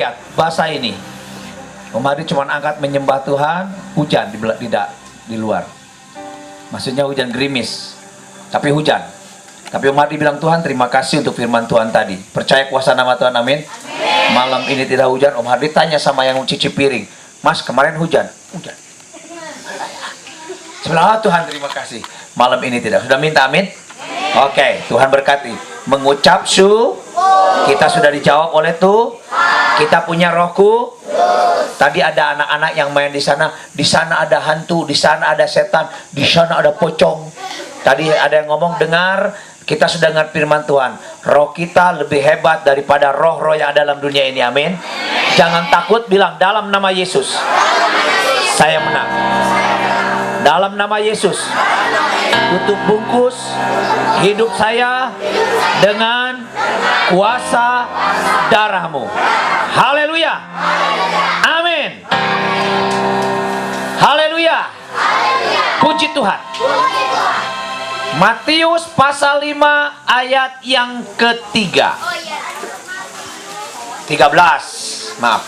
Lihat bahasa ini. Om Hadi cuma angkat menyembah Tuhan, hujan di luar. Maksudnya hujan gerimis, tapi hujan. Tapi Om Hadi bilang, Tuhan terima kasih untuk firman Tuhan tadi. Percaya kuasa nama Tuhan, amin. Malam ini tidak hujan. Om Hadi tanya sama yang cuci piring, Mas kemarin hujan? Hujan. Sebelah Tuhan terima kasih. Malam ini tidak. Sudah minta amin? Oke, Tuhan berkati. Mengucap kita sudah dijawab oleh Tuhan. Kita punya Rohku. Tadi ada anak-anak yang main di sana. Di sana ada hantu, di sana ada setan, di sana ada pocong. Tadi ada yang ngomong, dengar, kita sudah dengar firman Tuhan. Roh kita lebih hebat daripada roh-roh yang ada dalam dunia ini, amin. Jangan takut, bilang dalam nama Yesus saya menang. Dalam nama Yesus, tutup bungkus hidup saya dengan kuasa darahmu. Haleluya. Amin. Haleluya. Puji Tuhan. Matius pasal 5 ayat yang ketiga. 13. Maaf.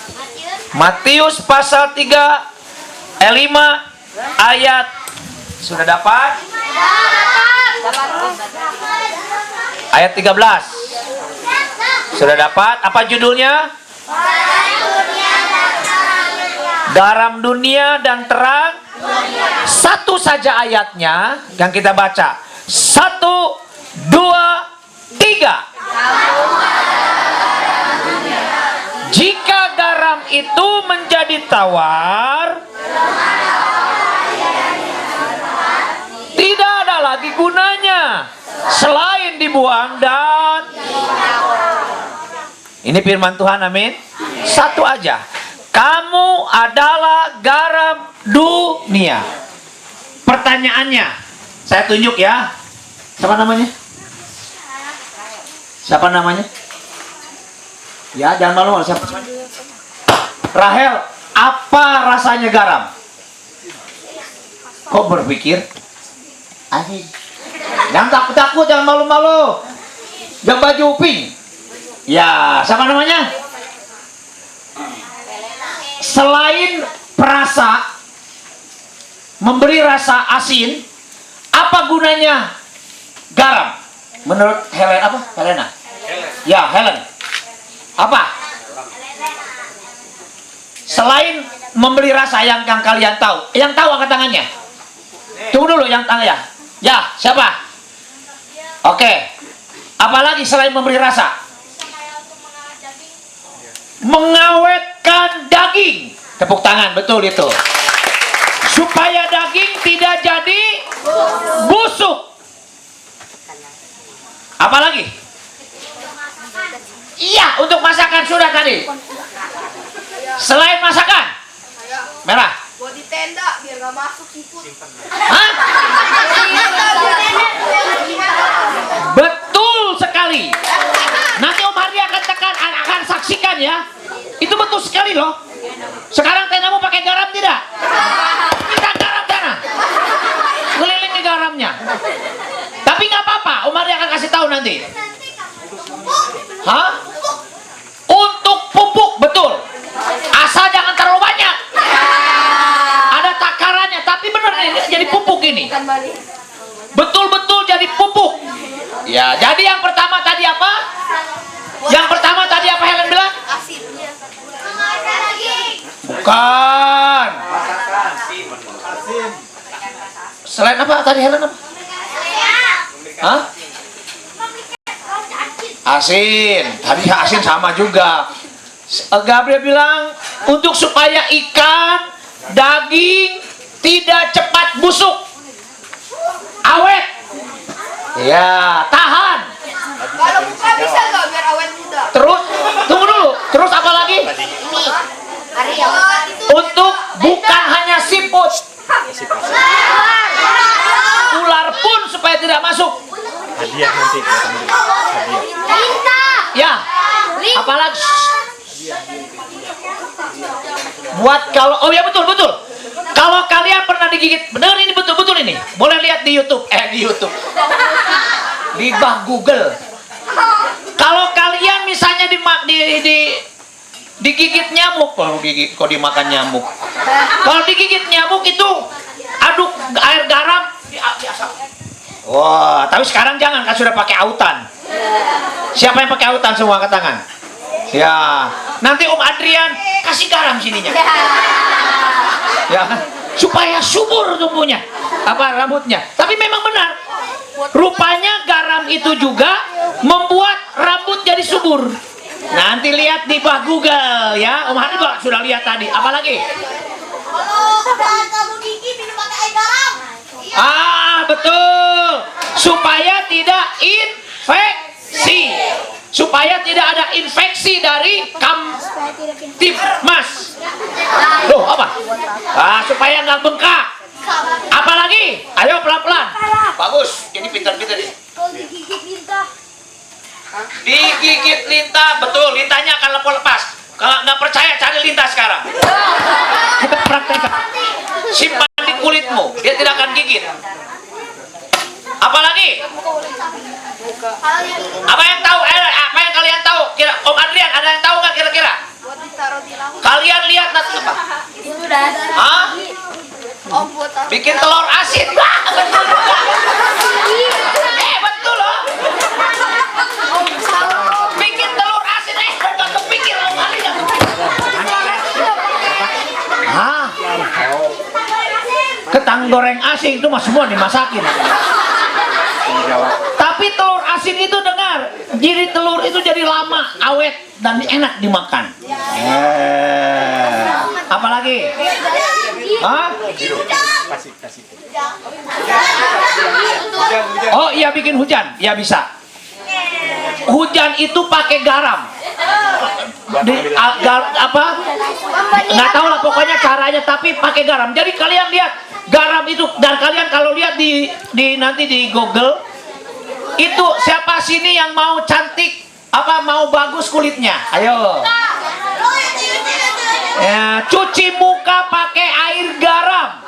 Matius pasal 5 ayat, sudah dapat? Ayat 13. Sudah dapat? Apa judulnya? Garam dunia dan terang. Satu saja ayatnya yang kita baca. 1, 2, 3. Jika garam itu menjadi tawar, tidak ada lagi gunanya selain dibuang dan ini firman Tuhan, amin. Satu aja. Kamu adalah garam dunia. Pertanyaannya, saya tunjuk ya. Siapa namanya? Siapa namanya? Ya, jangan malu-malu. Siapa namanya? Rahel, apa rasanya garam? Kok berpikir? Asin. Jangan takut-takut, jangan malu-malu. Yang baju pink. Ya, siapa namanya? Selain perasa, memberi rasa asin, apa gunanya garam? Menurut Helen apa? Helena? Ya, Helen. Apa? Selain memberi rasa yang kalian tahu. Yang tahu angkat tangannya. Tunggu dulu yang tanya ya. Ya, siapa? Oke. Apalagi selain memberi rasa? Mengawetkan daging. Tepuk tangan, betul itu. Supaya daging tidak jadi busuk. Apalagi? Iya, untuk masakan sudah tadi. Selain masakan? Merah. Buat di tenda biar nggak masuk siput. Hah? Betul sekali. Nanti Om Hadi akan saksikan ya. Itu betul sekali loh. Sekarang tendamu pakai garam tidak? Kita garam sana. Kelilingi garamnya. Tapi nggak apa-apa. Om Hadi akan kasih tahu nanti. Hah? Untuk pupuk, betul. Asal jangan terlalu banyak. Ada takarannya, tapi benar ini jadi pupuk ini. Betul-betul jadi pupuk. Ya, jadi yang pertama tadi apa? Yang pertama tadi apa Helen bilang? Bukan. Selain apa tadi Helen apa? Hah? Asin. Tadi asin sama juga. Gabriel bilang untuk supaya ikan, daging tidak cepat busuk, awet. Ya, tahan. Kalau buka bisa nggak biar awet muda? Terus, tunggu dulu. Terus apa lagi? Untuk bukan hanya siput, ular pun supaya tidak masuk. Hadiah nanti. Ya, apalagi buat kalau, oh ya betul. Kalau kalian pernah digigit, benar ini betul ini. Boleh lihat di YouTube, di Google. Kalau kalian misalnya digigit nyamuk. Kalau gigit, kok dimakan nyamuk. Kalau digigit nyamuk itu aduk air garam biasa. Wah, tapi sekarang jangan, kan sudah pakai autan. Siapa yang pakai autan semua angkat tangan? Ya, nanti Om Adrian kasih garam sininya. Ya, supaya subur tumbuhnya, rambutnya. Tapi memang benar. Rupanya garam itu juga membuat rambut jadi subur. Nanti lihat di bawah Google ya. Om Hardi juga sudah lihat tadi. Apalagi? Kalau kamu gigi minum pakai air garam. Betul. Supaya tidak infeksi. Supaya tidak ada infeksi dari Kamtibmas. Loh, apa? Supaya nggak bengkak. Apalagi? Ayo pelan-pelan. Bagus. Ini pintar-pintar nih. Kalau digigit lintah. Digigit lintah, betul. Lintahnya akan lepas. Kalau nggak percaya, cari lintah sekarang. Kita praktekkan. Simpan di kulitmu, dia tidak akan gigit. Apalagi? Apa yang tahu? Apa yang kalian tahu? Kira Om Adrian ada yang tahu nggak kira-kira? Buat ditaruh di laut. Kalian lihat nanti apa? Itu dah. Hah? Om buat taruh. Bikin telur asin. Wah, betul. Betul loh. Bikin telur asin. Betul kepikir Om Adrian. Hah? Ketang goreng asin itu mah semua dimasakin. Tapi telur asin itu dengar, jadi telur itu jadi lama, awet dan enak dimakan. Apalagi? Hah? Oh iya, bikin hujan, ya bisa. Hujan itu pakai garam. Apa? Nggak tahu lah pokoknya caranya, tapi pakai garam. Jadi kalian lihat garam itu, dan kalian kalau lihat nanti di Google itu siapa sini yang mau cantik, mau bagus kulitnya? Ayo. Ya, cuci muka pakai air garam.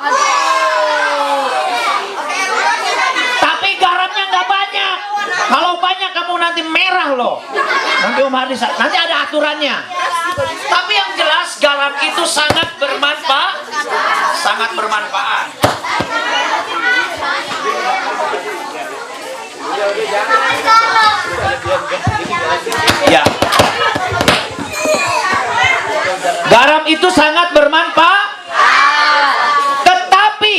Tapi garamnya nggak banyak. Kalau banyak kamu nanti merah loh. Nanti Om Hardi, nanti ada aturannya. Tapi yang jelas garam itu sangat bermanfaat. Sangat bermanfaat. Ya. Garam itu sangat bermanfaat. Tetapi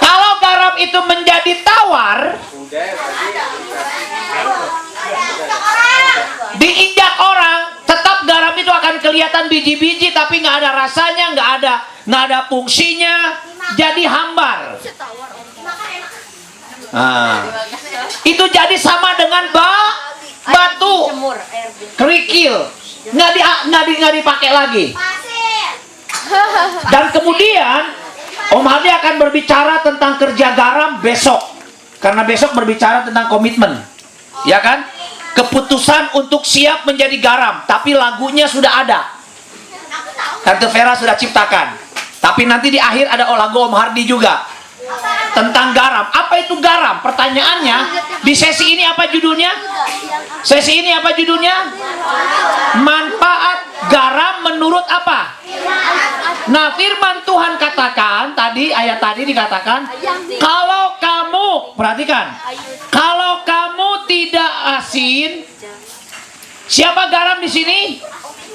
kalau garam itu menjadi tawar, diinjak orang, tetap garam itu akan kelihatan biji-biji, tapi nggak ada rasanya, nggak ada fungsinya, jadi hambar. Itu jadi sama dengan batu, kerikil, nggak dipakai lagi. Dan kemudian Om Hardi akan berbicara tentang kerja garam besok, karena besok berbicara tentang komitmen, ya kan? Keputusan untuk siap menjadi garam, tapi lagunya sudah ada. Tante Vera sudah ciptakan. Tapi nanti di akhir ada lagu Om Hardi juga tentang garam. Apa itu garam? Pertanyaannya, di sesi ini apa judulnya? Sesi ini apa judulnya? Manfaat garam menurut apa? Nah, firman Tuhan katakan tadi, ayat tadi dikatakan, kalau kamu, perhatikan, kalau kamu tidak asin, siapa garam di sini?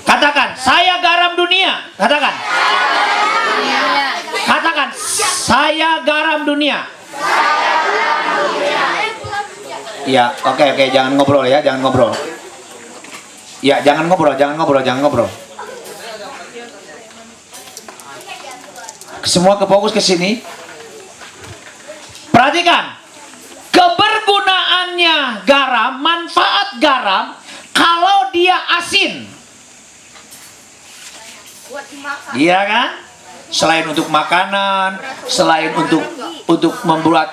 Katakan, saya garam dunia. Katakan. Katakan, saya garam dunia. Ya, oke, jangan ngobrol ya, jangan ngobrol. Ya, jangan ngobrol. Semua kefokus ke sini. Perhatikan, kebergunaannya garam, manfaat garam kalau dia asin. Iya kan? Selain untuk makanan, selain untuk membuat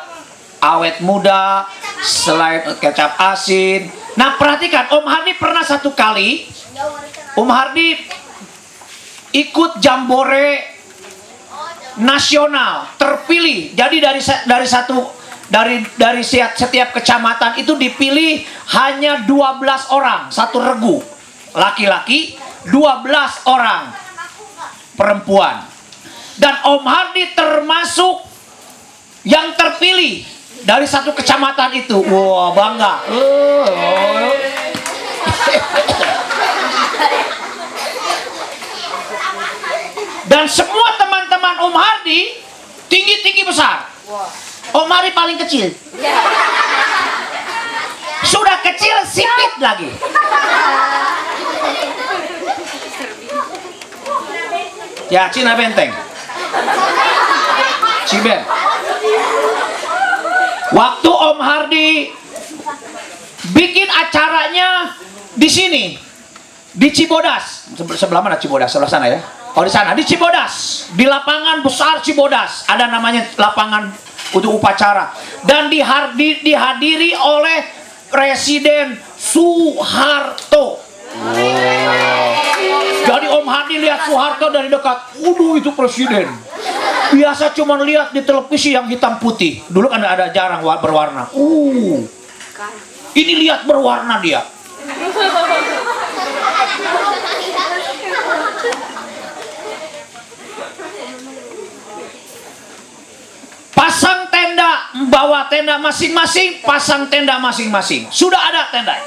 awet muda, selain kecap asin. Nah, perhatikan, Om Hardi pernah satu kali, Om Hardi ikut jambore nasional, terpilih. Jadi dari dari setiap kecamatan itu dipilih hanya 12 orang, satu regu laki-laki, 12 orang perempuan. Dan Om Hardi termasuk yang terpilih dari satu kecamatan itu. Wah, bangga. Dan semua teman-teman Om Hardi tinggi-tinggi besar. Om Hardi paling kecil. Sudah kecil, sipit lagi. Ya, Cina Benteng. Ciben. Waktu Om Hardi bikin acaranya di sini, di Cibodas. Sebelah mana Cibodas? Sebelah sana ya. Oh, di sana, di Cibodas, di lapangan besar Cibodas, ada namanya lapangan untuk upacara, dan dihadiri oleh Presiden Soeharto. Jadi Om Hardi lihat Soeharto dari dekat. Itu presiden. Biasa cuma lihat di televisi yang hitam putih. Dulu kan ada jarang berwarna. Ini lihat berwarna dia. Pasang tenda, bawa tenda masing-masing, pasang tenda masing-masing. Sudah ada tenda.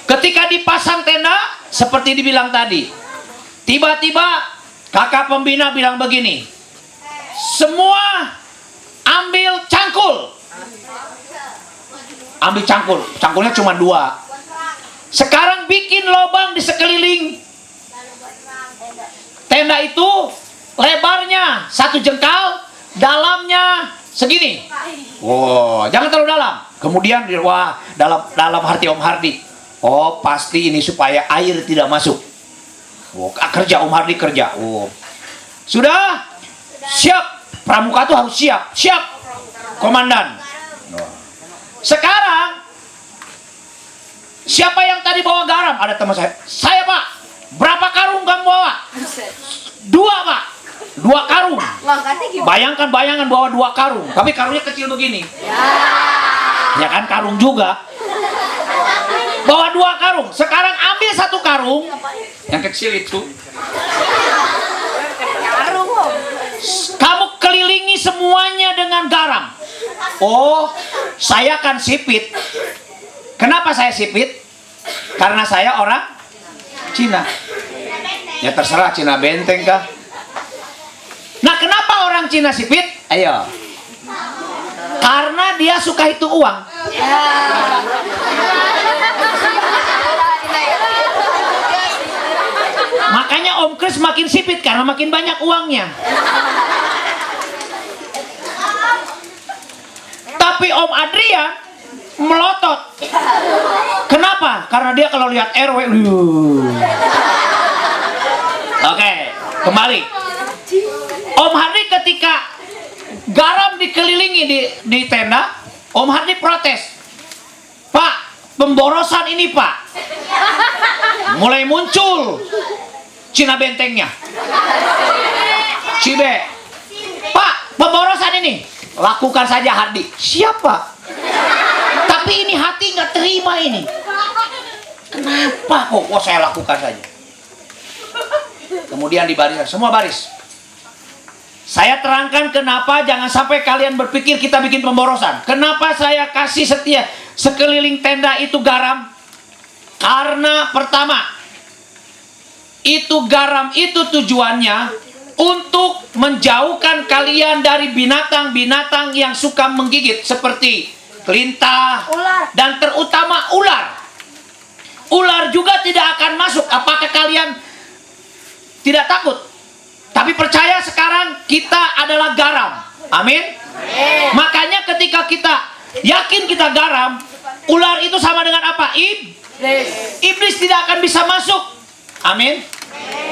Ketika dipasang tenda, seperti dibilang tadi, tiba-tiba kakak pembina bilang begini, semua ambil cangkul. Ambil cangkul, cangkulnya cuma 2. Sekarang bikin lubang di sekeliling tenda itu, lebarnya 1 jengkal, dalamnya segini. Jangan terlalu dalam. Kemudian dalam hati Om Hardi, pasti ini supaya air tidak masuk. Kerja Om Hardi kerja. Sudah siap, pramuka itu harus siap komandan. Sekarang siapa yang tadi bawa garam? Ada teman saya Pak. Berapa karung kamu bawa? 2 Pak. 2 karung. Bayangkan bawa 2 karung, tapi karungnya kecil begini. Ya kan, karung juga. Bawa 2 karung. Sekarang ambil 1 karung yang kecil itu. Kamu kelilingi semuanya dengan garam. Saya kan sipit. Kenapa saya sipit? Karena saya orang Cina. Ya terserah, Cina Benteng kah? Nah, kenapa orang Cina sipit? Ayo. Karena dia suka hitung uang. Makanya Om Kris makin sipit karena makin banyak uangnya. Tapi Om Adrian melotot. Kenapa? Karena dia kalau lihat RW. Oke, kembali. Om Hardi ketika garam dikelilingi di tenda, Om Hardi protes. Pak, pemborosan ini Pak. Mulai muncul Cina Bentengnya. Cibe. Pak, pemborosan ini. Lakukan saja Hardi. Siapa? Tapi ini hati nggak terima ini. Kenapa kok? Saya lakukan saja. Kemudian di barisan, semua baris. Saya terangkan kenapa jangan sampai kalian berpikir kita bikin pemborosan. Kenapa saya kasih sekeliling tenda itu garam? Karena pertama, itu garam itu tujuannya untuk menjauhkan kalian dari binatang-binatang yang suka menggigit seperti kelintah, dan terutama ular. Ular juga tidak akan masuk. Apakah kalian tidak takut? Tapi percaya sekarang kita adalah garam. Amin. Makanya ketika kita yakin kita garam, ular itu sama dengan apa? Iblis tidak akan bisa masuk. Amin.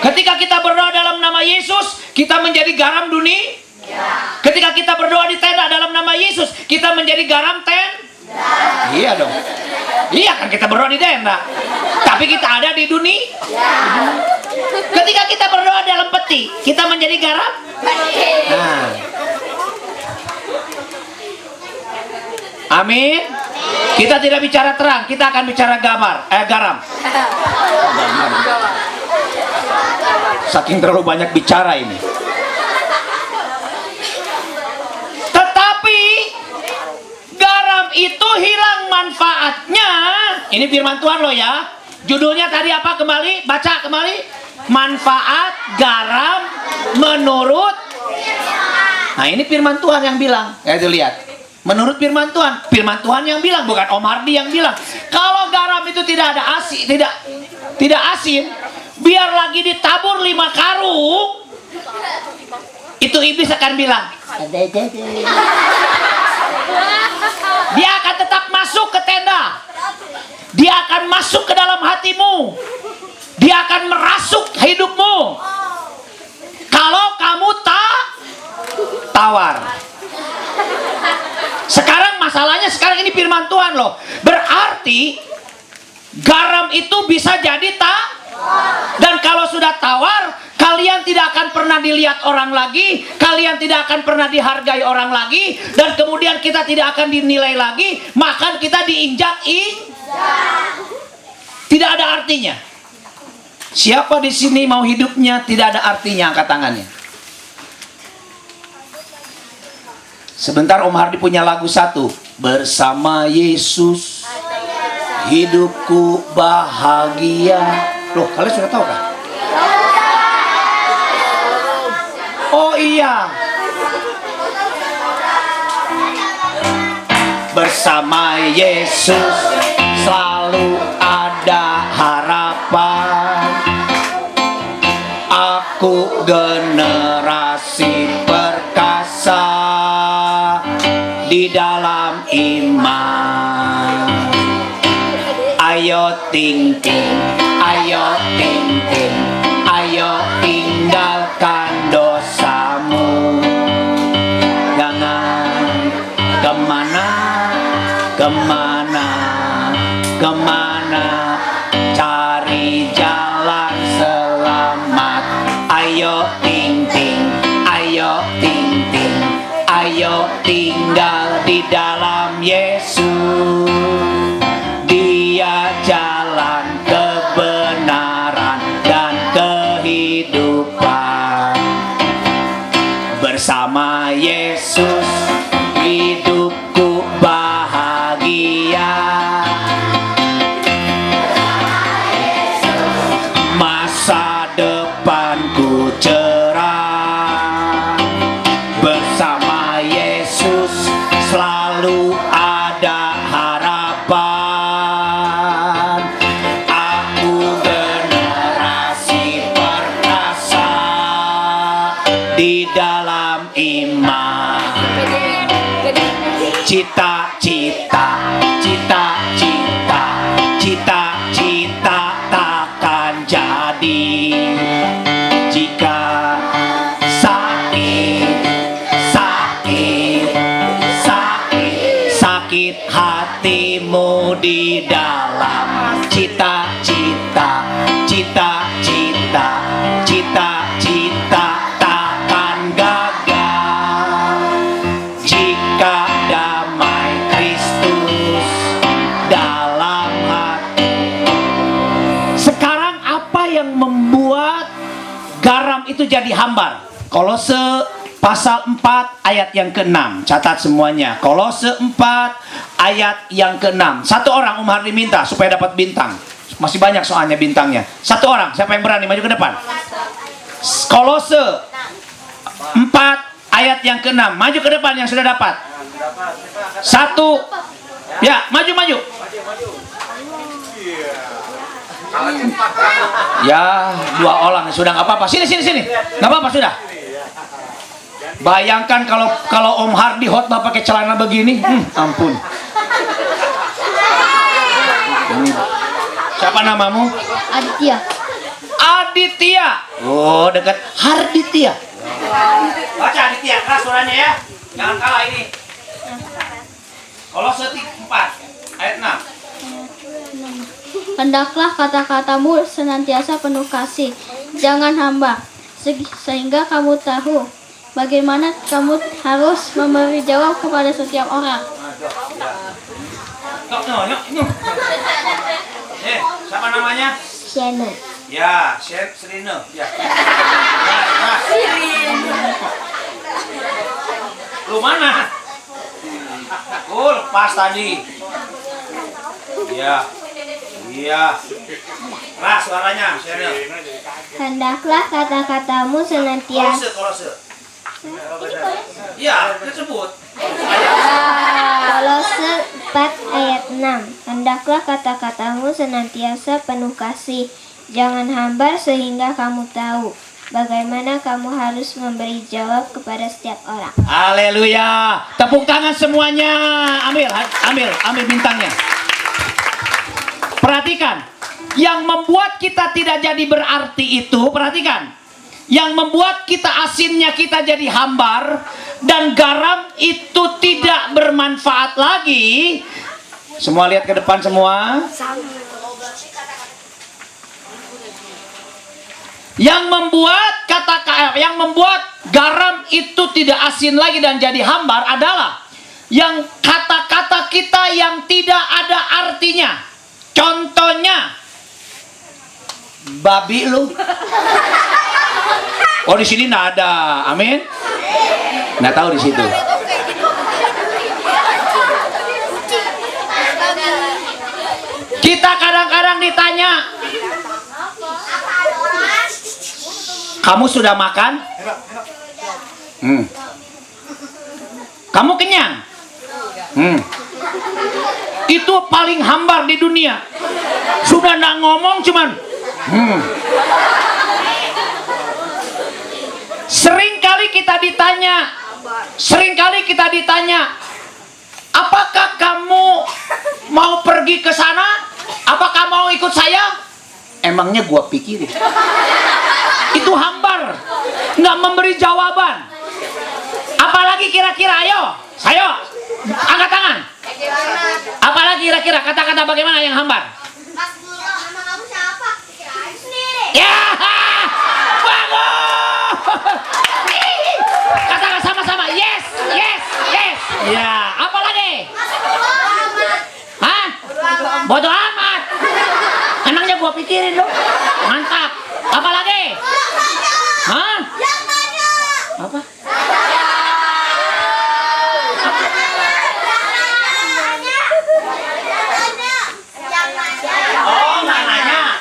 Ketika kita berdoa dalam nama Yesus, kita menjadi garam dunia. Ketika kita berdoa di tenda dalam nama Yesus, kita menjadi garam Iya dong. Iya kan, kita berdoa di tenda, tapi kita ada di dunia. Ketika kita berdoa dalam peti, kita menjadi garam. Nah, Amin. Kita tidak bicara terang, kita akan bicara garam. Saking terlalu banyak bicara ini. Tetapi garam itu hilang manfaatnya. Ini firman Tuhan loh ya. Judulnya tadi apa kembali? Baca kembali. Manfaat garam menurut. Nah ini firman Tuhan yang bilang. Ya itu lihat. Menurut firman Tuhan yang bilang, bukan Om Hardi yang bilang. Kalau garam itu tidak ada asin, tidak asin, biar lagi ditabur 5 karung, itu iblis akan bilang, dia akan tetap masuk ke tenda, dia akan masuk ke dalam hatimu, dia akan merasuk hidupmu. Kalau kamu tawar. Sekarang masalahnya ini firman Tuhan loh. Berarti garam itu bisa jadi dan kalau sudah tawar, kalian tidak akan pernah dilihat orang lagi, kalian tidak akan pernah dihargai orang lagi, dan kemudian kita tidak akan dinilai lagi, maka kita diinjak. Tidak ada artinya. Siapa di sini mau hidupnya tidak ada artinya, angkat tangannya. Sebentar Om Hardi punya lagu satu. Bersama Yesus hidupku bahagia. Loh, kalian sudah tahu kan? Oh iya. Bersama Yesus selalu ada harapan. Aku generasi perkasa di dalam iman. Ayo ting ting, ayo ting ting, ayo tinggalkan dosamu. Jangan kemana, cari jalan selamat. Ayo ting ting, ayo ting ting, ayo tinggal di dalam Yesus. Dia jalan kebenaran dan kehidupan. Bersama Yesus hidupku bahagia. Masa depanku cerah. Bersama Yesus selalu ada harapan. Aku generasi perkasa di dalam iman. Cita-cita takkan jadi jika sakit hatimu di dalam. Cita-cita takkan gagal jika damai Kristus dalam hati. Sekarang apa yang membuat garam itu jadi hambar? Kolose pasal 4 ayat yang ke-6. Catat semuanya. Kolose 4 ayat yang ke-6. Satu orang Om Hardi minta supaya dapat bintang. Masih banyak soalnya bintangnya. Satu orang, siapa yang berani maju ke depan? Kolose 4 ayat yang ke-6. Maju ke depan yang sudah dapat. Satu. Ya, maju. Ya, 2 orang sudah nggak apa-apa. Sini. Nggak apa-apa sudah. Bayangkan kalau Om Hardi khotbah pakai celana begini, ampun. Siapa namamu? Aditya. Oh, dekat Harditya. Baca Aditya, keras suaranya ya. Jangan kalah ini. Kolose 4 ayat 6. Hendaklah kata-katamu senantiasa penuh kasih, jangan hamba, sehingga kamu tahu bagaimana kamu harus memberi jawab kepada setiap orang. Siapa namanya? Shena. Ya, Serino. Ya. Lu mana? Oh, lepas tadi. Iya. Iya. Keras suaranya, Serino. Hendaklah kata-katamu senantiasa. Kolose. Iya, tersebut. Kolose 4 ayat 6. Hendaklah kata-katamu senantiasa penuh kasih, jangan hambar sehingga kamu tahu bagaimana kamu harus memberi jawab kepada setiap orang. Haleluya. Tepuk tangan semuanya. Ambil bintangnya. Perhatikan. Yang membuat kita tidak jadi berarti itu, perhatikan. Yang membuat kita asinnya kita jadi hambar dan garam itu tidak bermanfaat lagi. Semua lihat ke depan semua. Yang membuat garam itu tidak asin lagi dan jadi hambar adalah yang kata-kata kita yang tidak ada artinya. Contohnya, babi lu. Oh, di sini nggak ada, amin. Nggak tahu di situ. Kita kadang-kadang ditanya, kamu sudah makan? Kamu kenyang? Itu paling hambar di dunia. Sudah nggak ngomong cuman. Seringkali kita ditanya, apakah kamu mau pergi ke sana? Apakah mau ikut saya? Emangnya gua pikirin. Itu hambar, nggak memberi jawaban. Apalagi kira-kira, ayo, angkat tangan. Apalagi kira-kira kata-kata bagaimana yang hambar? Mas Bro, nama kamu siapa? Kirain sendiri. Ya, bagus. Katakan sama-sama, yes. Ya, apa lagi? Hah? Bodoh amat. Enaknya gua pikirin lo. Mantap. Apa lagi? Hah? Yang nanya. Apa? Oh, nggak nanya.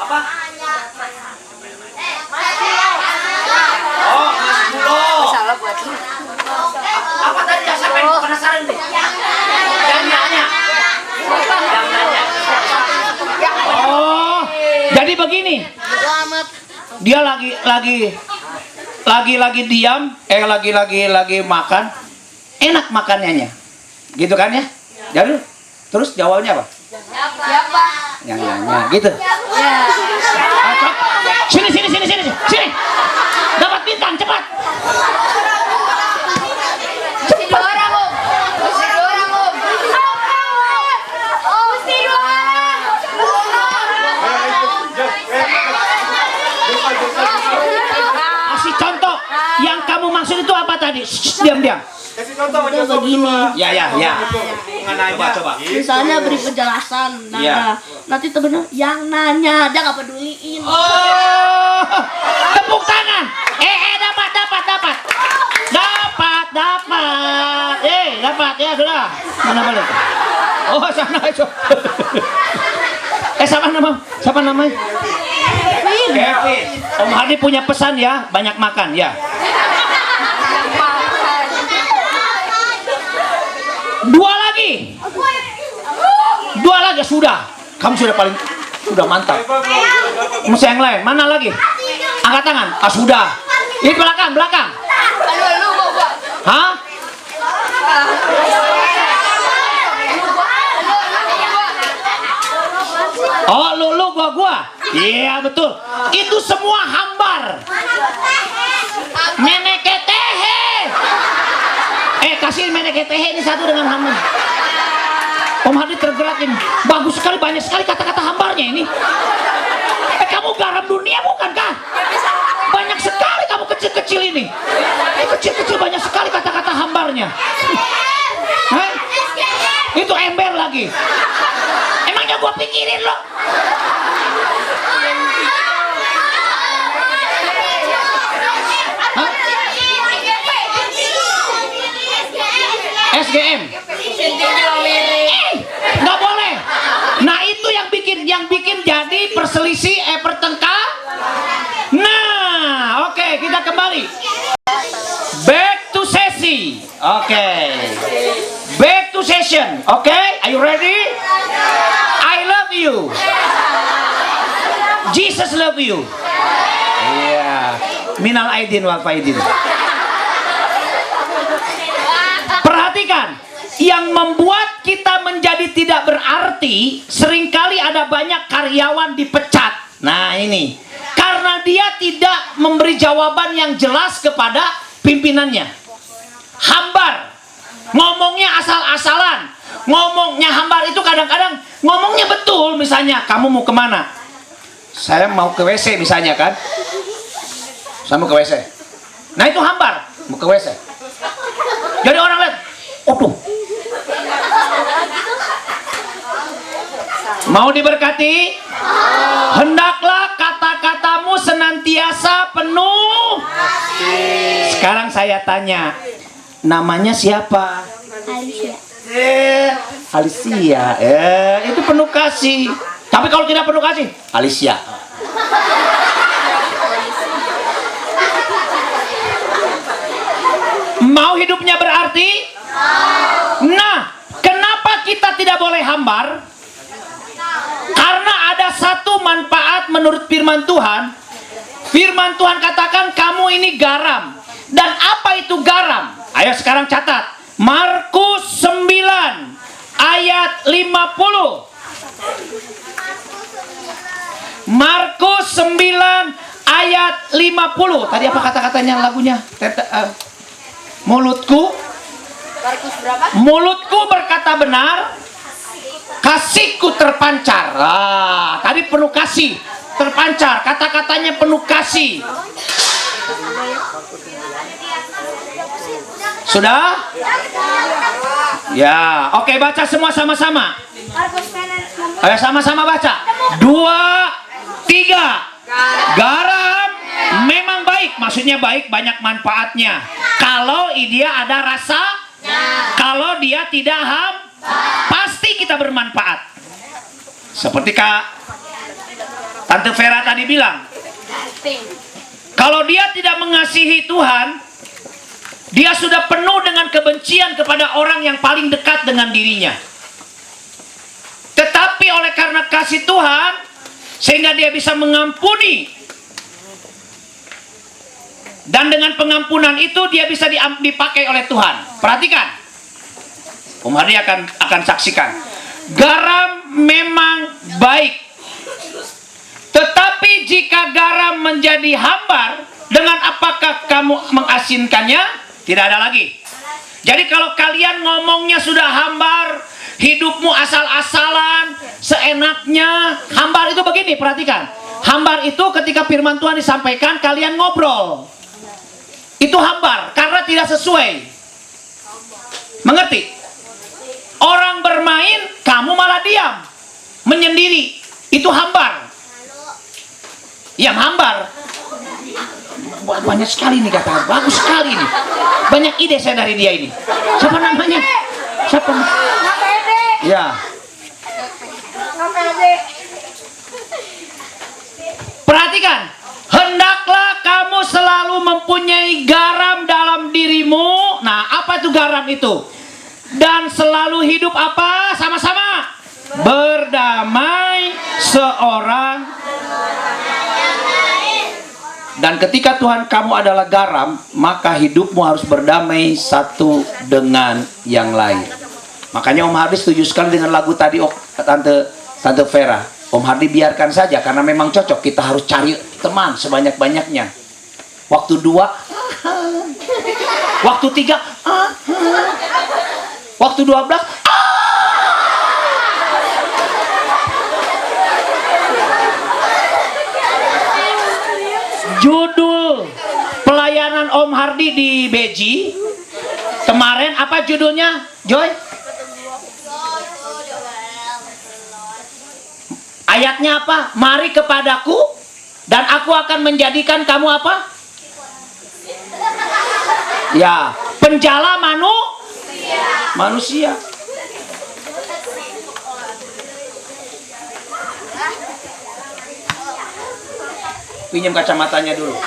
Apa? Oh, Mas Bulo. Apa tadi yang sampai penasaran nih? Yang nanya. Oh, jadi begini. Dia lagi diam, lagi makan. Enak makanannya. Gitu kan ya? Jadi terus jawabnya apa? Siapa? Yang nanya, gitu. Sini. Dapat bintang cepat. Mesti dua orang, Om. Mesti dua orang. Kasih contoh. Yang kamu maksud itu apa tadi? Diam. Kasih contoh begini. Ya. Coba. Misalnya beri penjelasan, Iya. nanti temennya yang nanya, dia nggak peduliin. Oh, tepuk tangan. Dapat. Ya sudah. Mana balik? Oh, sana itu. Siapa namanya? Kevin. Om Hadi punya pesan ya, banyak makan ya. Dua lagi sudah. Kamu sudah mantap. Mesti yang lain. Mana lagi? Angkat tangan. Sudah. Ini belakang. Hah? Oh, lu gua. Iya, betul. Itu semua hambar. Meneketehe. Kasih meneketehe ini satu dengan hambar. Om Hadi tergerak ini. Bagus sekali, banyak sekali kata-kata hambarnya ini. Kamu Kamu garam dunia bukankah? Banyak sekali kamu kecil-kecil ini. Ini kecil-kecil banyak sekali kata-kata hambarnya. Hah? Itu ember lagi. Emangnya gua pikirin lo? Hah? SGM. Nggak boleh. Nah itu yang bikin jadi perselisih pertengkar. Nah, oke, kita kembali. Back to sesi. Oke. Back to session. Oke, are you ready? I love you. Jesus love you. Iya. Minal aidin wal faidin. Perhatikan, yang membuat kita menjadi tidak berarti, seringkali ada banyak karyawan dipecat. Nah ini, karena dia tidak memberi jawaban yang jelas kepada pimpinannya. Hambar, ngomongnya asal-asalan. Ngomongnya hambar itu kadang-kadang ngomongnya betul. Misalnya, kamu mau kemana? Saya mau ke WC misalnya kan. Saya mau ke WC. Nah itu hambar, mau ke WC. Jadi orang lihat, oh mau diberkati? Hendaklah kata-katamu senantiasa penuh. Sekarang saya tanya, namanya siapa? Alicia. Alicia. Itu penuh kasih. Tapi kalau tidak penuh kasih, Alicia. Mau hidupnya berarti? Nah, kenapa kita tidak boleh hambar? Karena ada satu manfaat menurut firman Tuhan. Firman Tuhan katakan kamu ini garam. Dan apa itu garam? Ayo sekarang catat. Markus 9 ayat 50. Markus 9 ayat 50. Tadi apa kata-katanya lagunya? Mulutku berkata benar, kasihku terpancar. Tadi penuh kasih, terpancar. Kata-katanya penuh kasih. Sudah? Ya, oke, baca semua sama-sama. Ayo sama-sama baca. 2, 3. Garam memang baik, maksudnya baik, banyak manfaatnya. Kalau dia ada rasa, kalau dia tidak pasti kita bermanfaat. Seperti Tante Vera tadi bilang, kalau dia tidak mengasihi Tuhan, dia sudah penuh dengan kebencian kepada orang yang paling dekat dengan dirinya. Tetapi oleh karena kasih Tuhan, sehingga dia bisa mengampuni. Dan dengan pengampunan itu dia bisa dipakai oleh Tuhan. Perhatikan. Om Hardi akan saksikan. Garam memang baik. Tetapi jika garam menjadi hambar, dengan apakah kamu mengasinkannya? Tidak ada lagi. Jadi kalau kalian ngomongnya sudah hambar, hidupmu asal-asalan, seenaknya. Hambar itu begini, perhatikan. Hambar itu ketika firman Tuhan disampaikan, kalian ngobrol. Itu hambar, karena tidak sesuai. Mengerti? Orang bermain, kamu malah diam. Menyendiri, itu hambar. Ya, hambar. Banyak sekali nih kata, bagus sekali nih. Banyak ide saya dari dia ini. Siapa namanya? Siapa? Ya. Perhatikan, hendaklah kamu selalu mempunyai garam dalam dirimu. Nah, apa itu garam itu? Dan selalu hidup apa? Sama-sama. Berdamai seorang. Dan ketika Tuhan kamu adalah garam, maka hidupmu harus berdamai satu dengan yang lain. Makanya Om Hardi setuju sekali dengan lagu tadi Tante Vera. Om Hardi biarkan saja karena memang cocok. Kita harus cari teman sebanyak-banyaknya. Waktu 2, waktu 3, waktu 12, pelayanan Om Hardi di Beji kemarin, apa judulnya, Joy? Ayatnya apa? Mari kepadaku dan aku akan menjadikan kamu apa? Ya, penjala manusia. Pinjam kacamatanya dulu.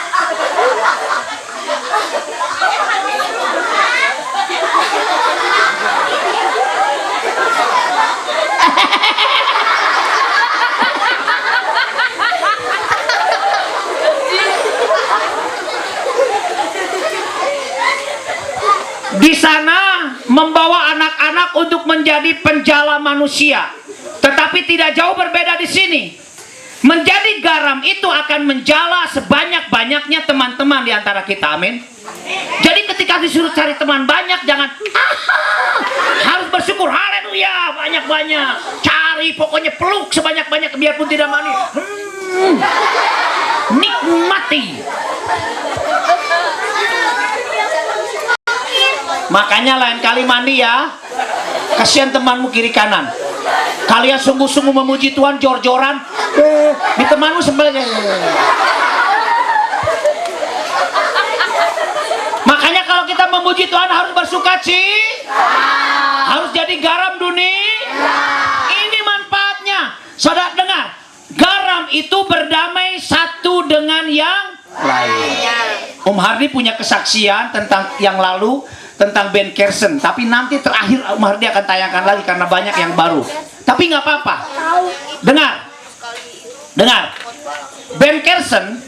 Di sana membawa anak-anak untuk menjadi penjala manusia. Tetapi tidak jauh berbeda di sini. Menjadi garam itu akan menjala sebanyak-banyaknya teman-teman di antara kita. Amin. Jadi ketika disuruh cari teman banyak, jangan harus bersyukur. Haleluya, banyak-banyak. Cari, pokoknya peluk sebanyak-banyak biarpun tidak mani. Nikmati. Makanya lain kali mandi ya, kasihan temanmu kiri kanan. Kalian sungguh-sungguh memuji Tuhan, jor-joran di temanmu sebelahnya. Makanya kalau kita memuji Tuhan harus bersuka cita, harus jadi garam dunia. Ini manfaatnya. Saudara dengar, garam itu berdamai satu dengan yang lain. Om Hardi punya kesaksian tentang yang lalu, tentang Ben Kersen, tapi nanti terakhir Om Hardi akan tayangkan lagi karena banyak yang baru. Tapi nggak apa-apa. Dengar. Ben Kersen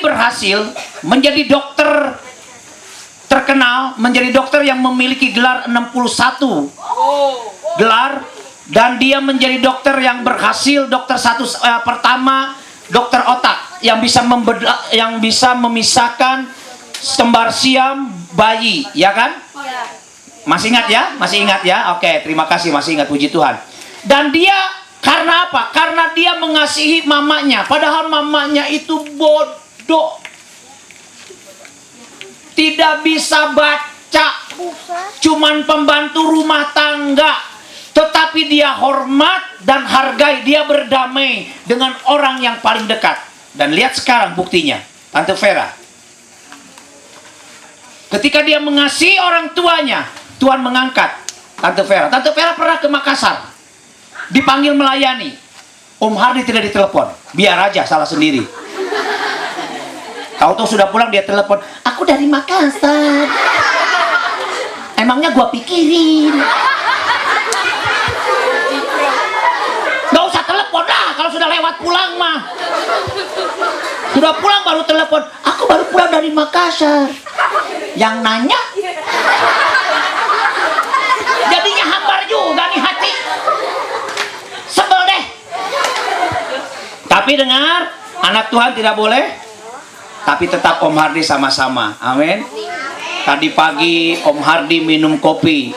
berhasil menjadi dokter terkenal, menjadi dokter yang memiliki gelar 61 gelar, dan dia menjadi dokter yang berhasil, dokter pertama, dokter otak yang bisa memisahkan kembar siam bayi, ya kan? Masih ingat ya? Masih ingat ya? Oke, terima kasih, masih ingat, puji Tuhan. Dan dia karena apa? Karena dia mengasihi mamanya, padahal mamanya itu bodoh, tidak bisa baca, cuman pembantu rumah tangga, tetapi dia hormat dan hargai, dia berdamai dengan orang yang paling dekat. Dan lihat sekarang buktinya, Tante Vera. Ketika dia mengasihi orang tuanya, Tuhan mengangkat Tante Vera. Tante Vera pernah ke Makassar, dipanggil melayani. Om Hardi tidak ditelepon, biar aja, salah sendiri. Tahu-tahu sudah pulang dia telepon, aku dari Makassar. Emangnya gua pikirin. Gak usah telepon lah kalau sudah lewat pulang mah. Sudah pulang baru telepon, aku baru pulang dari Makassar. Yang nanya jadinya hambar juga nih hati. Sebel deh. Tapi dengar, anak Tuhan tidak boleh, tapi tetap Om Hardi sama-sama. Amin. Tadi pagi Om Hardi minum kopi,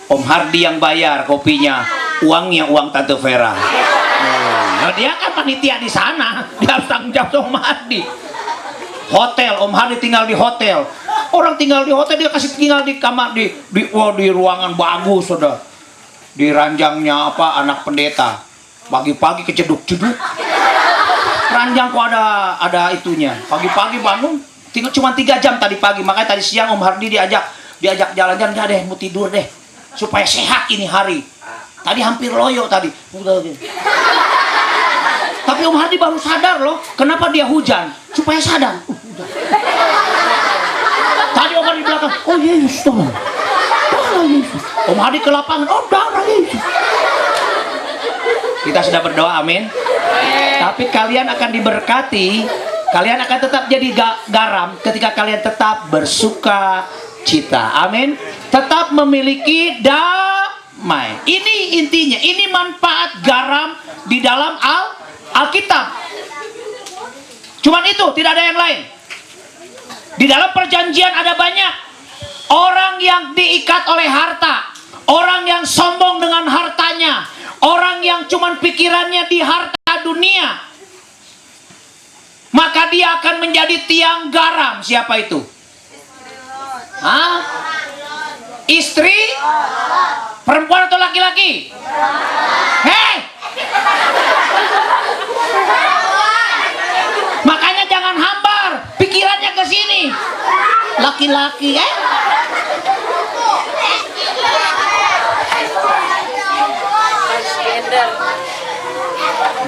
Om Hardi yang bayar kopinya, uangnya uang Tante Vera. Nah, dia kan panitia di sana, dia harus tanggung jawab Om Hardi. Hotel, Om Hardi tinggal di hotel. Orang tinggal di hotel, dia kasih tinggal di kamar, di ruangan bagus, sudah. Di ranjangnya apa, anak pendeta. Pagi-pagi keceduk-ceduk. Ranjang kok ada itunya. Pagi-pagi bangun, tinggal cuma 3 jam tadi pagi. Makanya tadi siang Om Hardi diajak jalan-jalan, udah deh, mau tidur deh, supaya sehat ini hari. Tadi hampir loyo tadi. Tapi Om Hardi baru sadar loh, kenapa dia hujan, supaya sadar. Tadi Om Hardi di belakang, oh Yesus, darah Yesus. Om Hardi ke lapangan, oh darah Yesus. Kita sudah berdoa, amin. Tapi kalian akan diberkati, kalian akan tetap jadi garam ketika kalian tetap bersuka cita, amin. Tetap memiliki damai. Ini intinya, ini manfaat garam di dalam Alkitab. Cuman itu, tidak ada yang lain. Di dalam perjanjian ada banyak orang yang diikat oleh harta, orang yang sombong dengan hartanya, orang yang cuman pikirannya di harta dunia. maka dia akan menjadi tiang garam. Siapa itu? Hah? Istri? Perempuan atau laki-laki? Hei! Makanya jangan hambar pikirannya ke sini. Laki-laki,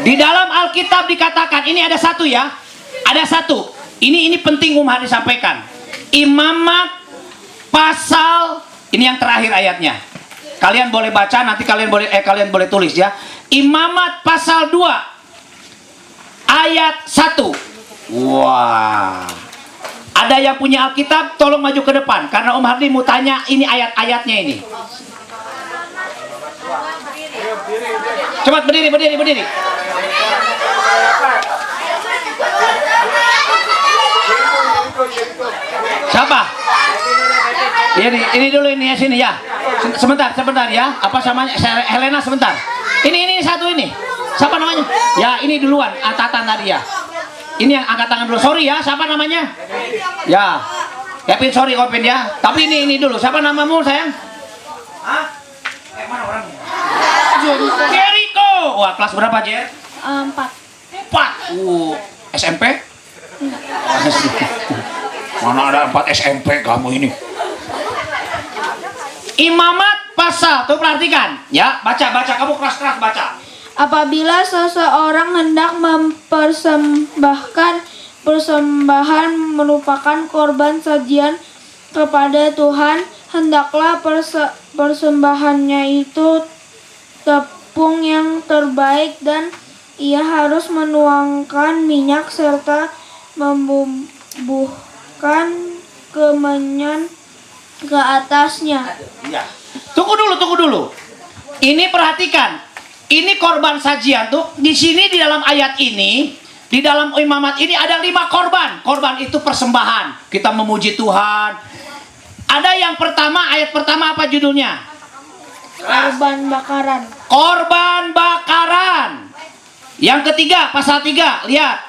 Di dalam Alkitab dikatakan, ini ada satu ya. Ada satu. Ini penting Umar disampaikan. Imamat pasal, ini yang terakhir ayatnya. Kalian boleh baca, nanti kalian boleh tulis ya. Imamat pasal 2 ayat 1. Wah. Ada yang punya Alkitab, tolong maju ke depan karena Om Hardi mau tanya ini ayat-ayatnya ini. Cepat berdiri. Siapa? Ini dulu ini ya, sini ya. Sebentar ya. Apa namanya? Helena sebentar. Ini satu ini. Siapa namanya? Ya, ini duluan angkatan tadi ya. Ini yang angkat tangan dulu. Sorry ya, siapa namanya? Ya. Kevin, sorry Kevin ya. Tapi ini dulu. Siapa namamu sayang? Hah? Mana orangnya? Jericho. Wah, kelas berapa, Jer? 4. 4. SMP? Mana ada 4 SMP kamu ini? Imamat pasal, tuh perhatikan ya, baca kamu keras-keras baca. Apabila seseorang hendak mempersembahkan persembahan merupakan korban sajian kepada Tuhan, hendaklah persembahannya itu tepung yang terbaik dan ia harus menuangkan minyak serta membubuhkan kemenyan ke atasnya. Ya. Tunggu dulu. Ini perhatikan. Ini korban sajian tuh. Di sini di dalam ayat ini, di dalam imamat ini ada 5 korban. Korban itu persembahan. Kita memuji Tuhan. Ada yang pertama, ayat pertama apa judulnya? Korban bakaran. Korban bakaran. Yang ketiga, pasal 3, lihat.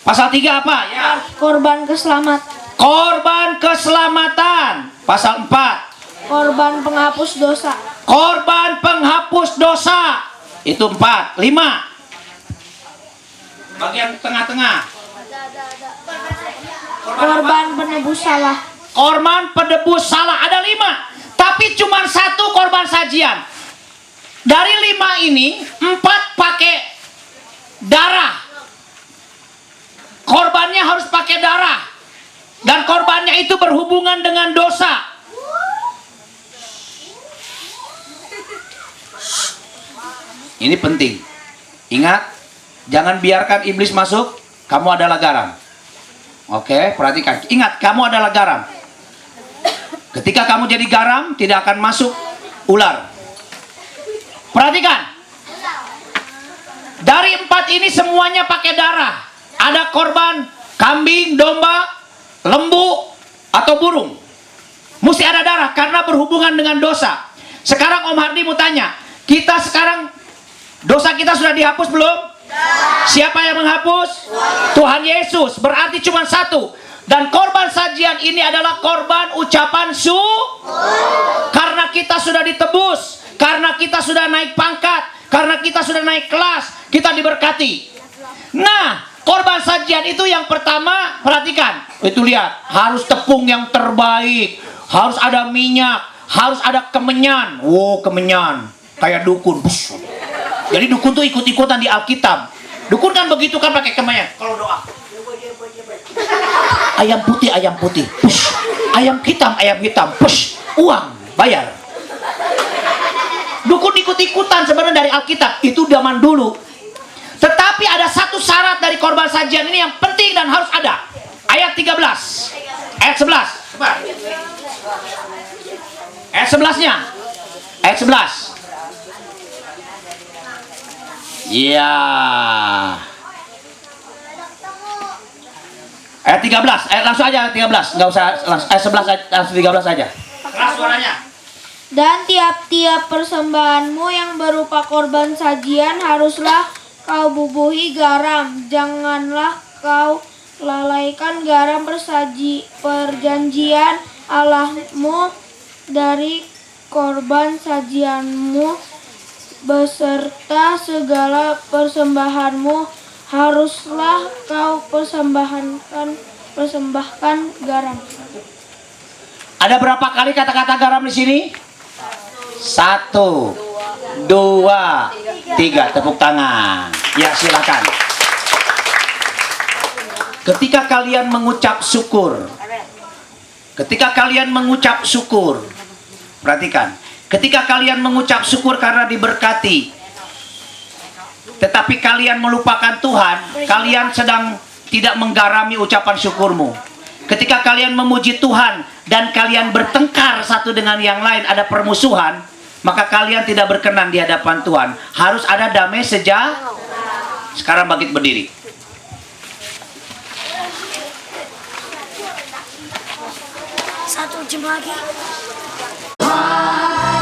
Pasal 3 apa? Ya. Korban keselamatan. Korban keselamatan. Pasal 4. Korban penghapus dosa. Korban penghapus dosa. Itu 4. 5. Bagian tengah-tengah. Korban penebus salah. Korban penebus salah. Ada 5. Tapi cuma 1 korban sajian. Dari 5 ini 4 pakai darah. Korbannya harus pakai darah. Dan korbannya itu berhubungan dengan dosa. Ini penting. Ingat, jangan biarkan iblis masuk. Kamu adalah garam. Oke, perhatikan. Ingat, kamu adalah garam. Ketika kamu jadi garam, tidak akan masuk ular. Perhatikan. Dari 4 ini semuanya pakai darah. Ada korban kambing, domba, lembu, atau burung. Mesti ada darah karena berhubungan dengan dosa. Sekarang Om Hardi mau tanya, kita sekarang dosa kita sudah dihapus belum? Siapa yang menghapus? Tuhan Yesus. Berarti cuma 1. Dan korban sajian ini adalah korban ucapan karena kita sudah ditebus, karena kita sudah naik pangkat, karena kita sudah naik kelas, kita diberkati. Nah, korban sajian itu yang pertama, perhatikan. Itu lihat, harus tepung yang terbaik, harus ada minyak, harus ada kemenyan. Wow, kemenyan. Kayak dukun. Jadi dukun tuh ikut-ikutan di Alkitab. Dukun kan begitu kan pakai kemenyan. Kalau doa. Ayam putih. Push. Ayam hitam. Push. Uang, bayar. Dukun ikut-ikutan sebenarnya dari Alkitab. Itu zaman dulu. Tetapi ada satu syarat dari korban sajian ini yang penting dan harus ada. Ayat 13. Ayat 11. Coba. Ayat 11-nya. Ayat 11. Ya. Ayat 13. Langsung aja ayat 13. Enggak usah langsung ayat 11 langsung 13 aja. Keras suaranya. Dan tiap-tiap persembahanmu yang berupa korban sajian haruslah kau bubuhi garam. Janganlah kau lalaikan garam perjanjian Allahmu dari korban sajianmu beserta segala persembahanmu, haruslah kau persembahkan garam. Ada berapa kali kata-kata garam di sini? 1, 2, 3. Tepuk tangan. Ya, silakan. Ketika kalian mengucap syukur, perhatikan. Ketika kalian mengucap syukur karena diberkati, tetapi kalian melupakan Tuhan, kalian sedang tidak menggarami ucapan syukurmu. Ketika kalian memuji Tuhan dan kalian bertengkar satu dengan yang lain, ada permusuhan, maka kalian tidak berkenan di hadapan Tuhan. Harus ada damai sejahtera. Sekarang bangkit berdiri. Satu jam lagi.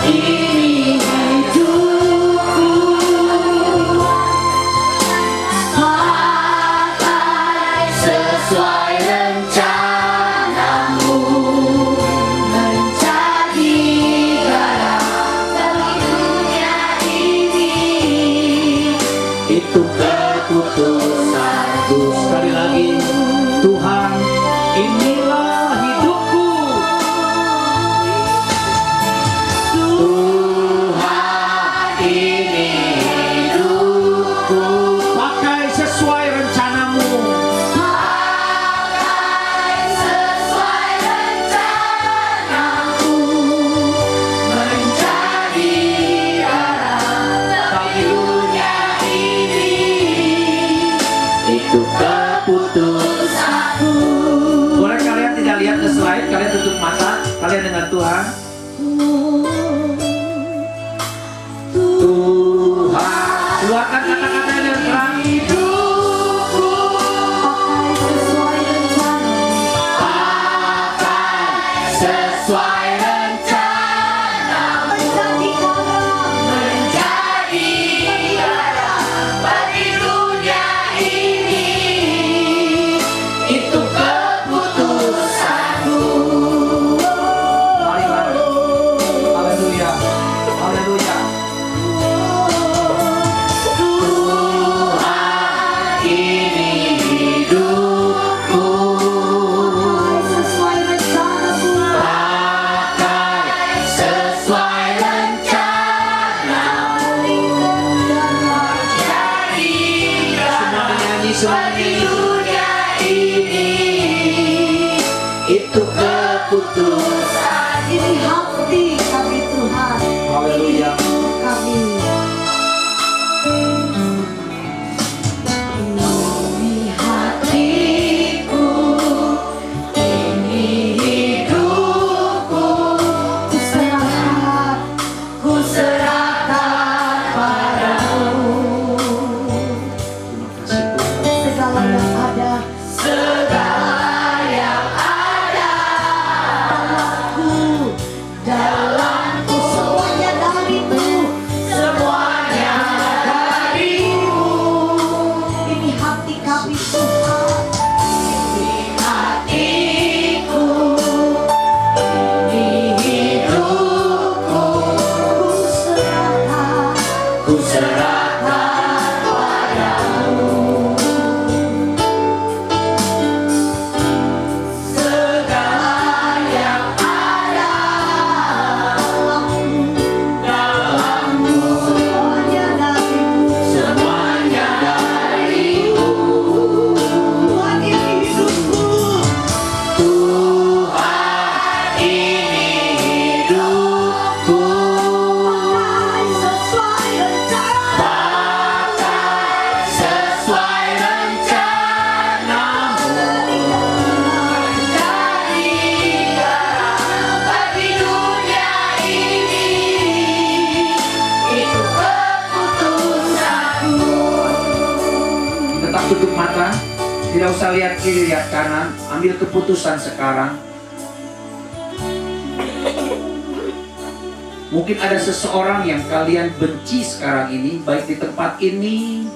Ini hidupku, pakai sesuai rencanamu, menjadi garam bagi dunia ini. Itu keputusanku. Sekali lagi, Tuhan, inilah hidupku. Tuhan, ini hidupku, Pakai sesuai rencanamu. pakai sesuai rencanamu, menjadi garam bagi dunia ini. Itu keputusanku. Boleh kalian tidak lihat ke slide, kalian tutup mata, kalian dengan Tuhan. Tuhan, keluarkan kata-kata yang terang. Hidupku, pakai sesuai rencanamu, pakai sesuai rencanamu, menjadi garam bagi dunia ini. Itu keputusanku. Mari bareng. Haleluya. Haleluya. Tuhan, ini hidupku, sesuai rencanamu, pakai sesuai rencanamu, menjadi Semua menyanyi, semua bagi menyanyi. dunia ini. Itu keputusan. Ini hati kami Tuhan. Haleluya. Kami. Ini hatiku, ini hidupku, ku serahkan padamu. Segala yang ada, dalamku, semuanya darimu, semuanya darimu. Ini hati kami Tuhan, ini hatiku, ini hidupku, ku serahkan padamu. Segala yang ada dalammu, semuanya darimu, semuanya darimu. Tuhan, ini hidupku, Tuhan, ini hidupku, pakai sesuai rencana, pakai sesuai rencanamu, menjadi garam bagi dunia ini. Itu keputusanku. Tetap tutup mata. Tidak usah lihat kiri, lihat kanan. Ambil keputusan sekarang. Mungkin ada seseorang yang kalian benci sekarang ini, baik di tempat ini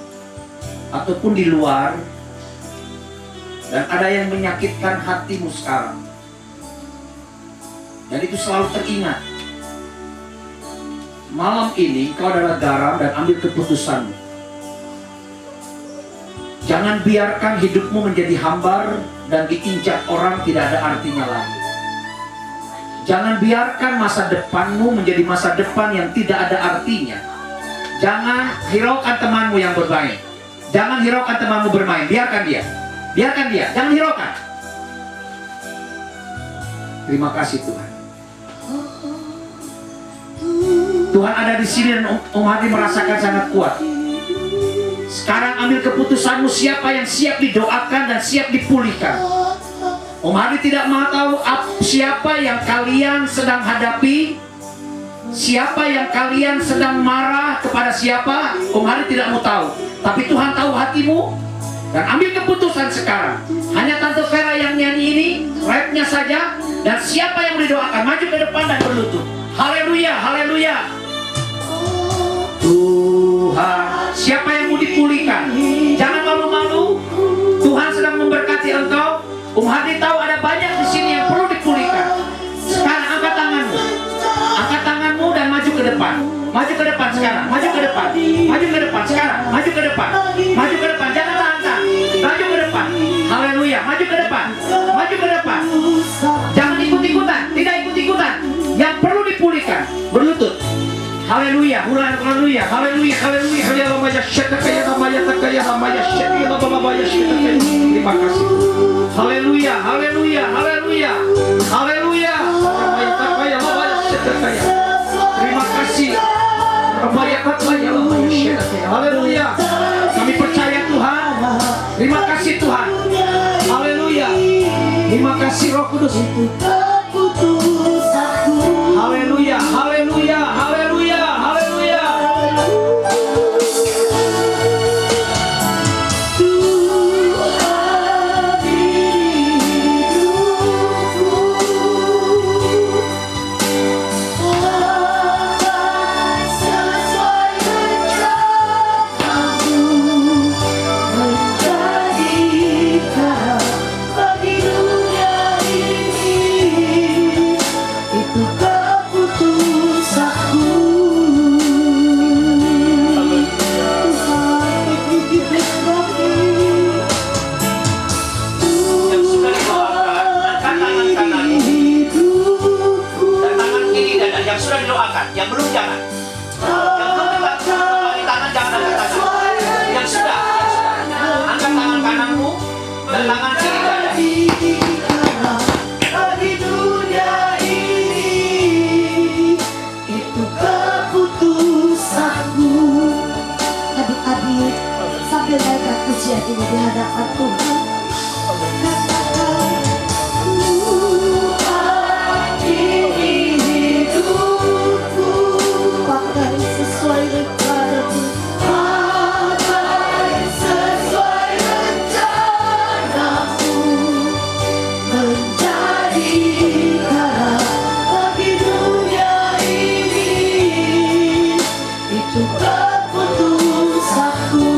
ataupun di luar. Dan ada yang menyakitkan hatimu sekarang. Dan itu selalu teringat. Malam ini kau adalah garam dan ambil keputusanmu. Jangan biarkan hidupmu menjadi hambar dan diinjak orang tidak ada artinya lagi. Jangan biarkan masa depanmu menjadi masa depan yang tidak ada artinya. Jangan hiraukan temanmu yang bermain. Jangan hiraukan temanmu bermain. Biarkan dia. Biarkan dia. Jangan hiraukan. Terima kasih Tuhan. Tuhan ada di sini dan Om Hadi merasakan sangat kuat. Sekarang ambil keputusanmu, siapa yang siap didoakan dan siap dipulihkan. Om Hadi tidak mau tahu siapa yang kalian sedang hadapi, siapa yang kalian sedang marah kepada siapa. Om Hadi tidak mau tahu, tapi Tuhan tahu hatimu. Dan ambil keputusan sekarang. Hanya Tante Vera yang nyanyi ini, rapnya saja. Dan siapa yang didoakan, maju ke depan dan berlutut. Haleluya, haleluya. Tuhan, siapa yang mau dipulihkan? Jangan malu-malu. Tuhan sedang memberkati engkau. Om Hadi tahu ada banyak di sini yang perlu dipulihkan. Sekarang angkat tanganmu. Angkat tanganmu dan maju ke depan. Maju ke depan sekarang. Maju ke depan. Maju ke depan sekarang. Maju ke depan. Maju ke depan. Jangan tahan-tahan. Maju ke depan. Haleluya. Maju ke depan. Maju ke depan. Jangan ikut-ikutan. Tidak ikut-ikutan. Yang perlu dipulihkan. Berlutut. Haleluya, haleluya, haleluya, haleluya, haleluya, terima kasih. Haleluya, haleluya, haleluya, haleluya. Terima kasih. Haleluya. Kami percaya Tuhan. Terima kasih Tuhan. Haleluya. Terima kasih Roh Kudus. Haleluya, haleluya, haleluya, haleluya. Yang belum jangan. Yang belum kembali tangan jangan angkat tangan. Yang sudah angkat tangan kananmu dan tangan kiri dada. Bagi dunia ini itu keputusanmu. Adik-adik sambil naikkan pujian ini di hadapan Tuhan. Keputusanku.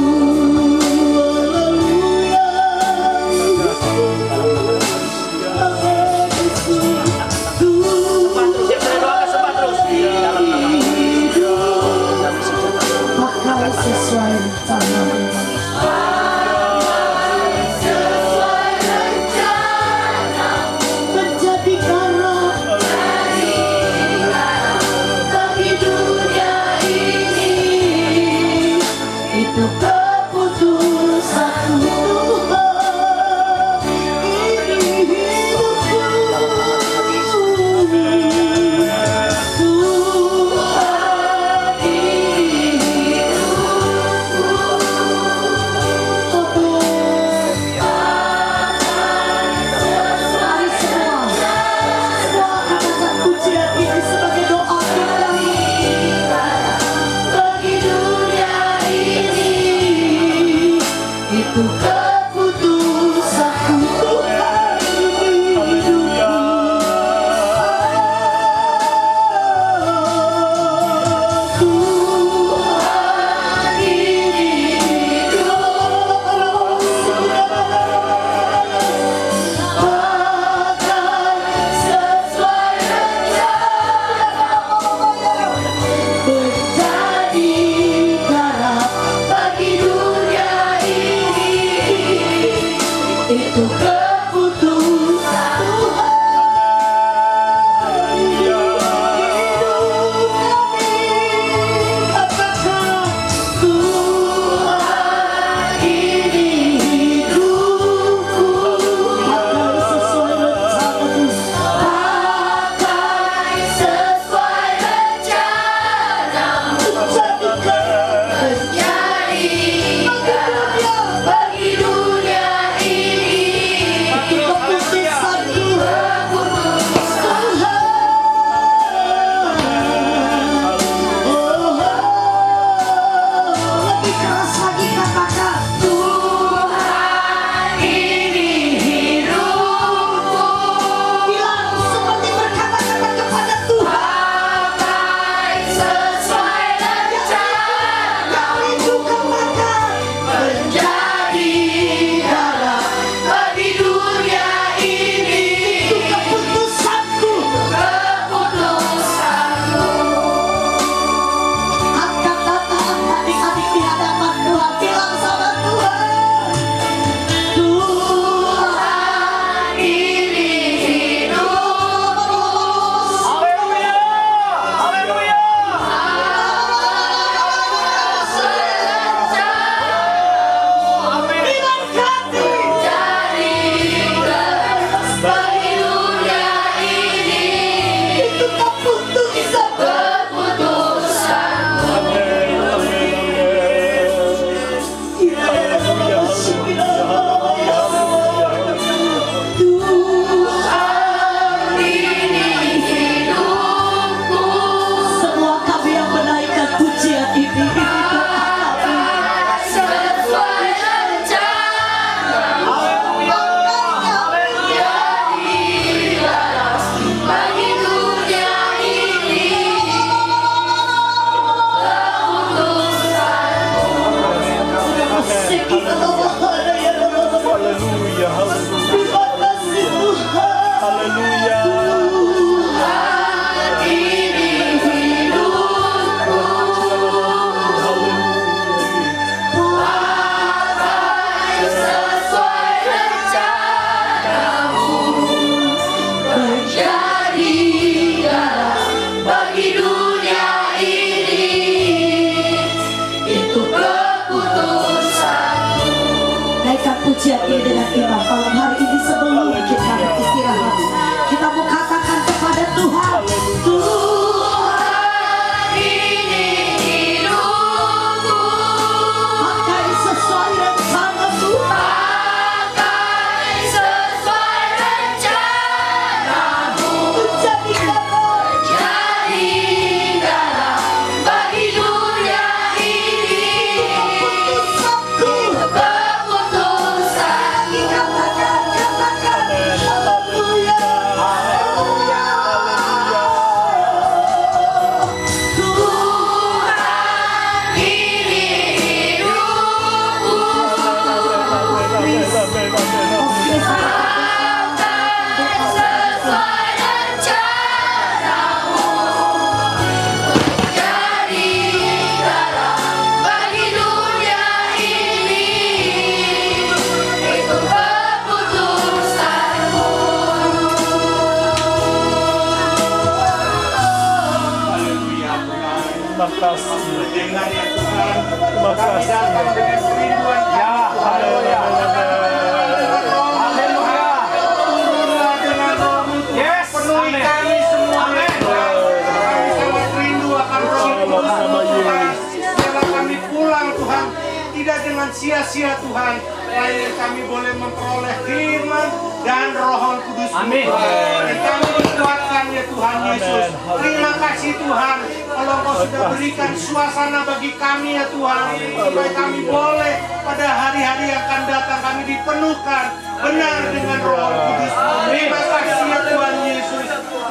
pujian ini dengan iman malam hari ini sebelum kita beristirahat. Kita mau katakan kepada Tuhan, Tuhan ini hidupku, pakai sesuai rencana Tuhan, pakai sesuai rencanamu, menjadi garam bagi dunia ini. Keputusan katakan haleluya, haleluya. Tuhan ini hidupku, pakai sesuai rencanamu, jadi garam bagi dunia ini. Itu keputusanmu. Haleluya Tuhan. Terima kasih. Mendengar ya Tuhan. Terima kasih. Datang dengan kerinduan ya. Haleluya. Haleluya. Turunlah dengan roh-Mu Tuhan. Yes. Penuhi kami semua. Amin. Kami sangat rindu akan roh-Mu Tuhan. Biarlah kami pulang Tuhan. Tidak dengan sia-sia Tuhan. Melainkan kami boleh memperoleh firman dan Roh Kudus. Amin. Dan kami dikuatkan ya Tuhan Yesus. Terima kasih Tuhan. Kalau Engkau sudah berikan suasana bagi kami ya Tuhan, supaya kami boleh pada hari-hari yang akan datang kami dipenuhkan benar dengan Roh Kudus. Terima kasih ya Tuhan Yesus.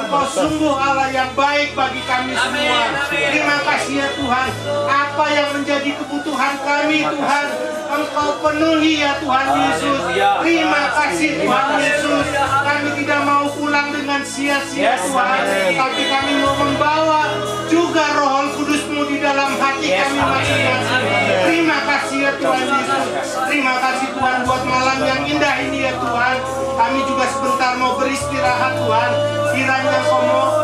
Engkau sungguh Allah yang baik bagi kami semua. Terima kasih ya Tuhan. Apa yang menjadi kebutuhan kami Tuhan, Engkau penuhi ya Tuhan Yesus. Terima kasih Tuhan Yesus. Kami tidak mau pulang dengan sia-sia Tuhan, tapi kami mau membawa juga Roh Kudus-Mu di dalam hati kami masing-masing. Terima kasih ya Tuhan Yesus. Terima kasih Tuhan buat malam yang indah ini ya Tuhan. Kami juga sebentar mau beristirahat Tuhan. Kiranya Engkau mau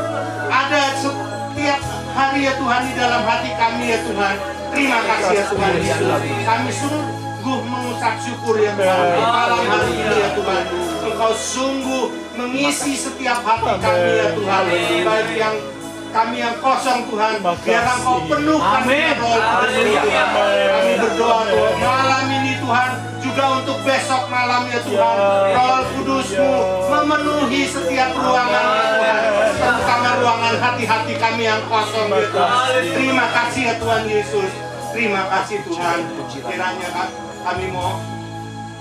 ada setiap hari ya Tuhan di dalam hati kami ya Tuhan. Terima kasih ya Tuhan Yesus. Kami sungguh mengucap syukur ya Tuhan malam hari ini ya Tuhan. Engkau sungguh mengisi setiap hati kami ya Tuhan. Baik yang kami yang kosong Tuhan, biar Engkau penuhkan dengan Roh Kudus Tuhan. Kami berdoa Tuhan malam ini Tuhan, juga untuk besok malam ya Tuhan. Roh Kudus-Mu memenuhi setiap ruangan ya Tuhan, terutama ruangan hati-hati kami yang kosong ya Tuhan. Terima kasih ya Tuhan Yesus. Terima kasih Tuhan. Kiranya kami mau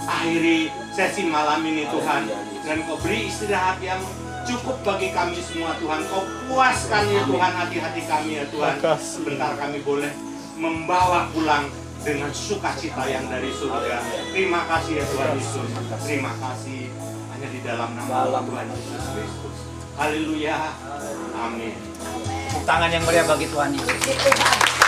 akhiri sesi malam ini Tuhan, dan Kau beri istirahat yang cukup bagi kami semua Tuhan. Kau puaskan ya Tuhan hati-hati kami ya Tuhan. Sebentar kami boleh membawa pulang dengan sukacita yang dari surga. Terima kasih ya Tuhan Yesus. Terima kasih hanya di dalam nama Tuhan Yesus Kristus. Haleluya. Amin. Tangan yang meriah bagi Tuhan Yesus.